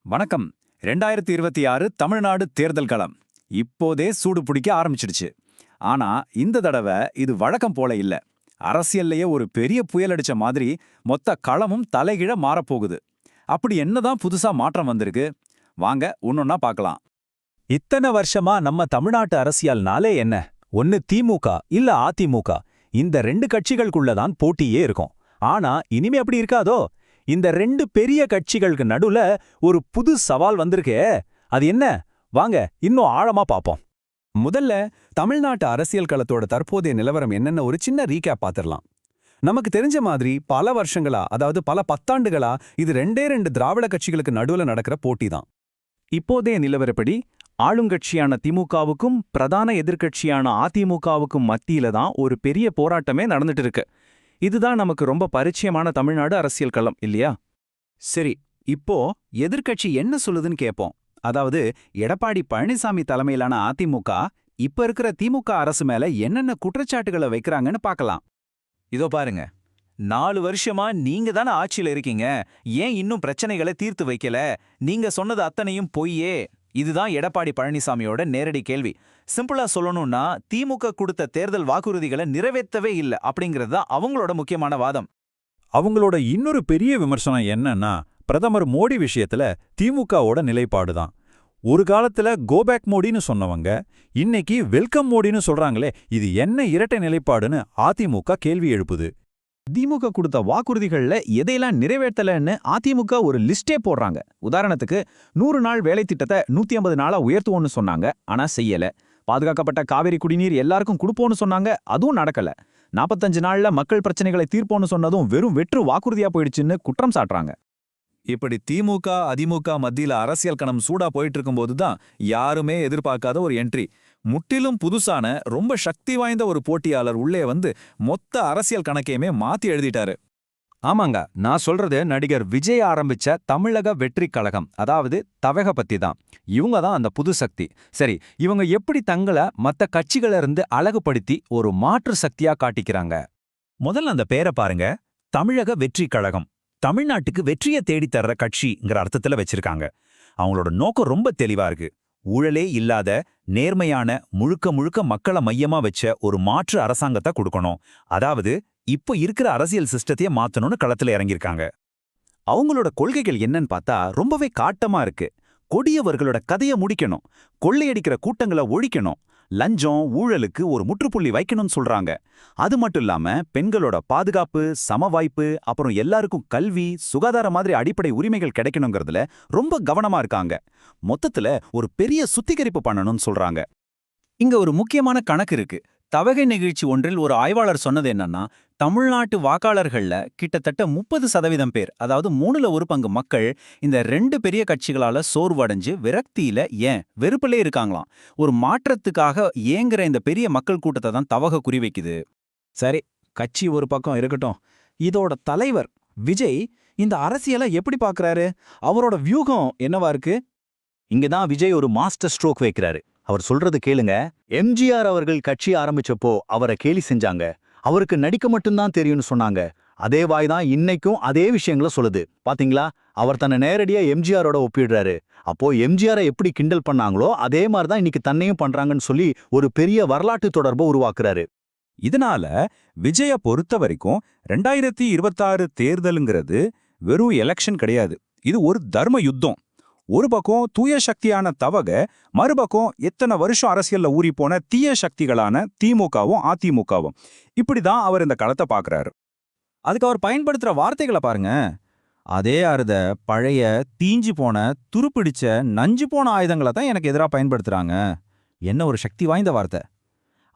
வணக்கம். 2026 தமிழ்நாடு தேர்தல் களம் இப்போதே சூடு பிடிக்க ஆரம்பிச்சிடுச்சு. ஆனா இந்த தடவை இது வழக்கம் போல இல்ல. அரசியல்லையே ஒரு பெரிய புயல் அடிச்ச மாதிரி மொத்த களமும் தலைகீழ மாறப்போகுது. அப்படி என்னதான் புதுசா மாற்றம் வந்திருக்கு? வாங்க ஒன்னொன்னா பார்க்கலாம். இத்தனை வருஷமா நம்ம தமிழ்நாட்டு அரசியல்னாலே என்ன? ஒன்னு திமுக இல்ல அதிமுக. இந்த ரெண்டு கட்சிகளுக்குள்ளதான் போட்டியே இருக்கும். ஆனா இனிமே அப்படி இருக்காதோ? இந்த ரெண்டு பெரிய கட்சிகளுக்கு நடுவுல ஒரு புது சவால் வந்திருக்கே. அது என்ன? வாங்க இன்னும் ஆழமா பாப்போம். முதல்ல தமிழ்நாட்டு அரசியல் களத்தோட தற்போதைய நிலவரம் என்னன்னு ஒரு சின்ன ரீகேப் பார்த்திடலாம். நமக்கு தெரிஞ்ச மாதிரி பல வருஷங்களா, அதாவது பல பத்தாண்டுகளா இது ரெண்டு திராவிட கட்சிகளுக்கு நடுவுல நடக்கிற போட்டி தான். இப்போதைய நிலவரப்படி ஆளுங்கட்சியான திமுகவுக்கும் பிரதான எதிர்க்கட்சியான அதிமுகவுக்கும் மத்தியில தான் ஒரு பெரிய போராட்டமே நடந்துட்டு இருக்கு. இதுதான் நமக்கு ரொம்ப பரிச்சயமான தமிழ்நாடு அரசியல் களம் இல்லையா? சரி, இப்போ எதிர்க்கட்சி என்ன சொல்லுதுன்னு கேட்போம். அதாவது எடப்பாடி பழனிசாமி தலைமையிலான அதிமுக இப்ப இருக்கிற திமுக அரசு மேல என்னென்ன குற்றச்சாட்டுகளை வைக்கிறாங்கன்னு பார்க்கலாம். இதோ பாருங்க, 4 வருஷமா நீங்க தானே ஆட்சியில இருக்கீங்க, ஏன் இன்னும் பிரச்சனைகளை தீர்த்து வைக்கல? நீங்க சொன்னது அத்தனையும் பொய்யே. இதுதான் எடப்பாடி பழனிசாமியோட நேரடி கேள்வி. சிம்பிளா சொல்லணும்னா, திமுக கொடுத்த தேர்தல் வாக்குறுதிகளை நிறைவேற்றவே இல்லை அப்படிங்கிறது தான் அவங்களோட முக்கியமான வாதம். அவங்களோட இன்னொரு பெரிய விமர்சனம் என்னன்னா, பிரதமர் மோடி விஷயத்துல திமுகவோட நிலைப்பாடுதான். ஒரு காலத்துல கோபேக் மோடின்னு சொன்னவங்க இன்னைக்கு வெல்கம் மோடின்னு சொல்றாங்களே, இது என்ன இரட்டை நிலைப்பாடுன்னு அதிமுக கேள்வி எழுப்புது. திமுக கொடுத்த வாக்குறுதிகள்ல எதையெல்லாம் நிறைவேற்றலன்னு அதிமுக ஒரு லிஸ்டே போடுறாங்க. உதாரணத்துக்கு 100 நாள் வேலை திட்டத்தை 150 நாளா உயர்த்துவோம்னு சொன்னாங்க, ஆனா செய்யல. பாதுகாக்கப்பட்ட காவிரி குடிநீர் எல்லாருக்கும் கொடுப்போம்னு சொன்னாங்க, அதுவும் நடக்கல. 45 நாள்ல மக்கள் பிரச்சனைகளை தீர்ப்போம்னு சொன்னதும் வெறும் வெற்று வாக்குறுதியா போயிடுச்சுன்னு குற்றம் சாட்டுறாங்க. இப்படி திமுக அதிமுக மத்தியில அரசியல் கணம் சூடா போயிட்டு இருக்கும்போது தான் யாருமே எதிர்பார்க்காத ஒரு என்ட்ரி. முற்றிலும் புதுசான ரொம்ப சக்தி வாய்ந்த ஒரு போட்டியாளர் உள்ளே வந்து மொத்த அரசியல் கணக்கையுமே மாத்தி எழுதிட்டாரு. ஆமாங்க, நான் சொல்றது நடிகர் விஜய் ஆரம்பிச்ச தமிழக வெற்றி கழகம், அதாவது தவக பத்தி தான். இவங்க தான் அந்த புது சக்தி. சரி, இவங்க எப்படி தங்களை மத்த கட்சிகள இருந்து அழகுபடுத்தி ஒரு மாற்று சக்தியா காட்டிக்கிறாங்க? முதல்ல அந்த பேரை பாருங்க, தமிழக வெற்றி கழகம். தமிழ்நாட்டுக்கு வெற்றியை தேடித்தர்ற கட்சிங்கிற அர்த்தத்துல வச்சிருக்காங்க. அவங்களோட நோக்கம் ரொம்ப தெளிவா இருக்கு. ஊழலே இல்லாத நேர்மையான முழுக்க முழுக்க மக்களை மையமா வச்ச ஒரு மாற்று அரசாங்கத்தை கொடுக்கணும். அதாவது இப்போ இருக்கிற அரசியல் சிஸ்டத்தையே மாத்தணும்னு களத்துல இறங்கியிருக்காங்க. அவங்களோட கொள்கைகள் என்னன்னு பார்த்தா ரொம்பவே காட்டமா இருக்கு. கொடியவர்களோட கதையை முடிக்கணும், கொள்ளையடிக்கிற கூட்டங்களை ஒழிக்கணும், லஞ்சம் ஊழலுக்கு ஒரு முற்றுப்புள்ளி வைக்கணும்னு சொல்றாங்க. அது மட்டும் இல்லாம பெண்களோட பாதுகாப்பு, சம வாய்ப்பு, அப்புறம் எல்லாருக்கும் கல்வி, சுகாதார மாதிரி அடிப்படை உரிமைகள் கிடைக்கணுங்கிறதுல ரொம்ப கவனமா இருக்காங்க. மொத்தத்துல ஒரு பெரிய சுத்திகரிப்பு பண்ணணும்னு சொல்றாங்க. இங்க ஒரு முக்கியமான கணக்கு இருக்கு. தவகை நிகழ்ச்சி ஒன்றில் ஒரு ஆய்வாளர் சொன்னது என்னன்னா, தமிழ்நாட்டு வாக்காளர்கள்ல கிட்டத்தட்ட 30% பேர், அதாவது 1/3 மக்கள் இந்த 2 பெரிய கட்சிகளால சோர்வடைஞ்சு விரக்தியில, ஏன் வெறுப்பிலே இருக்காங்களாம். ஒரு மாற்றத்துக்காக ஏங்குற இந்த பெரிய மக்கள் கூட்டத்தை தான் தவக குறிவைக்குது. சரி, கட்சி ஒரு பக்கம் இருக்கட்டும், இதோட தலைவர் விஜய் இந்த அரசியலை எப்படி பார்க்கறாரு? அவரோட வியூகம் என்னவா இருக்கு? இங்கதான் விஜய் ஒரு மாஸ்டர் ஸ்ட்ரோக் வைக்கிறாரு. அவர் சொல்றது கேளுங்க. எம்ஜிஆர் அவர்கள் கட்சி ஆரம்பிச்சப்போ அவரை கேலி செஞ்சாங்க. அவருக்கு நடிக்க மட்டும்தான் தெரியும்னு சொன்னாங்க. அதே வாய் தான் இன்னைக்கும் அதே விஷயங்கள சொல்லுது. பாத்தீங்களா? அவர் தன்னை நேரடியா எம்ஜிஆரோட ஒப்பிடுறாரு. அப்போ எம்ஜிஆரை எப்படி கிண்டல் பண்ணாங்களோ அதே மாதிரிதான் இன்னைக்கு தன்னையும் பண்றாங்கன்னு சொல்லி ஒரு பெரிய வரலாற்று தொடர்பை உருவாக்குறாரு. இதனால விஜய பொறுத்த வரைக்கும் 2026 தேர்தலுங்கிறது வெறும் எலெக்ஷன் கிடையாது. இது ஒரு தர்ம யுத்தம். ஒரு பக்கம் தூய சக்தியான தவக, மறுபக்கம் எத்தனை வருஷம் அரசியல்ல ஊறிப்போன தீய சக்திகளான திமுகவும் அதிமுகவும். இப்படிதான் அவர் இந்த களத்தை பார்க்கறாரு. அதுக்கு அவர் பயன்படுத்துற வார்த்தைகளை பாருங்க. அதே அறுத பழைய தீஞ்சு போன துருப்பிடிச்ச நஞ்சு போன ஆயுதங்களை தான் எனக்கு எதிராக பயன்படுத்துறாங்க. என்ன ஒரு சக்தி வாய்ந்த வார்த்தை!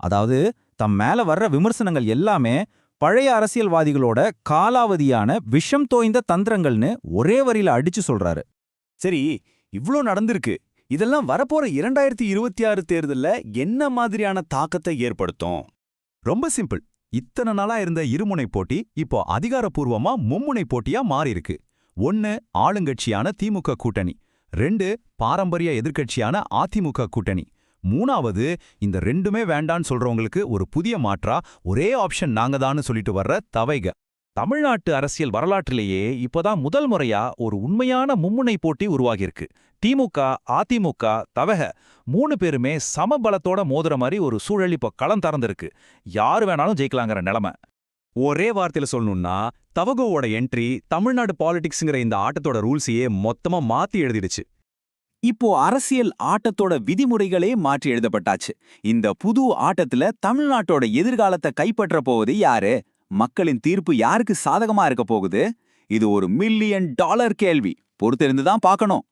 அதாவது தம் மேல வர்ற விமர்சனங்கள் எல்லாமே பழைய அரசியல்வாதிகளோட காலாவதியான விஷம் தோய்ந்த தந்திரங்கள்னு ஒரே வரியில அடிச்சு சொல்றாரு. சரி, இவ்ளோ நடந்திருக்கு. இதெல்லாம் வரப்போற 2026 தேர்தல்ல என்ன மாதிரியான தாக்கத்தை ஏற்படுத்தும்? ரொம்ப சிம்பிள். இத்தனை நாளா இருந்த இருமுனை போட்டி இப்போ அதிகாரப்பூர்வமா மும்முனை போட்டியா மாறியிருக்கு. 1 ஆளுங்கட்சியான திமுக கூட்டணி, 2 பாரம்பரிய எதிர்க்கட்சியான அதிமுக கூட்டணி, 3வது இந்த ரெண்டுமே வேண்டான்னு சொல்றவங்களுக்கு ஒரு புதிய மாற்றா ஒரே ஆப்ஷன் நாங்கதான்னு சொல்லிட்டு வர்ற தவைக. தமிழ்நாட்டு அரசியல் வரலாற்றிலேயே இப்போதான் முதல் முறையா ஒரு உண்மையான மும்முனை போட்டி உருவாகியிருக்கு. திமுக, அதிமுக, தவக 3 பேருமே சமபலத்தோட மோதுற மாதிரி ஒரு சூழல் இப்போ களம் திறந்திருக்கு. யாரு வேணாலும் ஜெயிக்கலாங்கிற நிலைமை. ஒரே வார்த்தையில சொல்லணும்னா தவகோவோட என்ட்ரி தமிழ்நாடு பாலிடிக்ஸ்ங்கிற இந்த ஆட்டத்தோட ரூல்ஸையே மொத்தமா மாத்தி எழுதிடுச்சு. இப்போ அரசியல் ஆட்டத்தோட விதிமுறைகளே மாற்றி எழுதப்பட்டாச்சு. இந்த புது ஆட்டத்துல தமிழ்நாட்டோட எதிர்காலத்தை கைப்பற்ற போவது யாரு? மக்களின் தீர்ப்பு யாருக்கு சாதகமா இருக்க போகுது? இது ஒரு $1 மில்லியன் கேள்வி. பொறுத்திருந்து தான் பார்க்கணும்.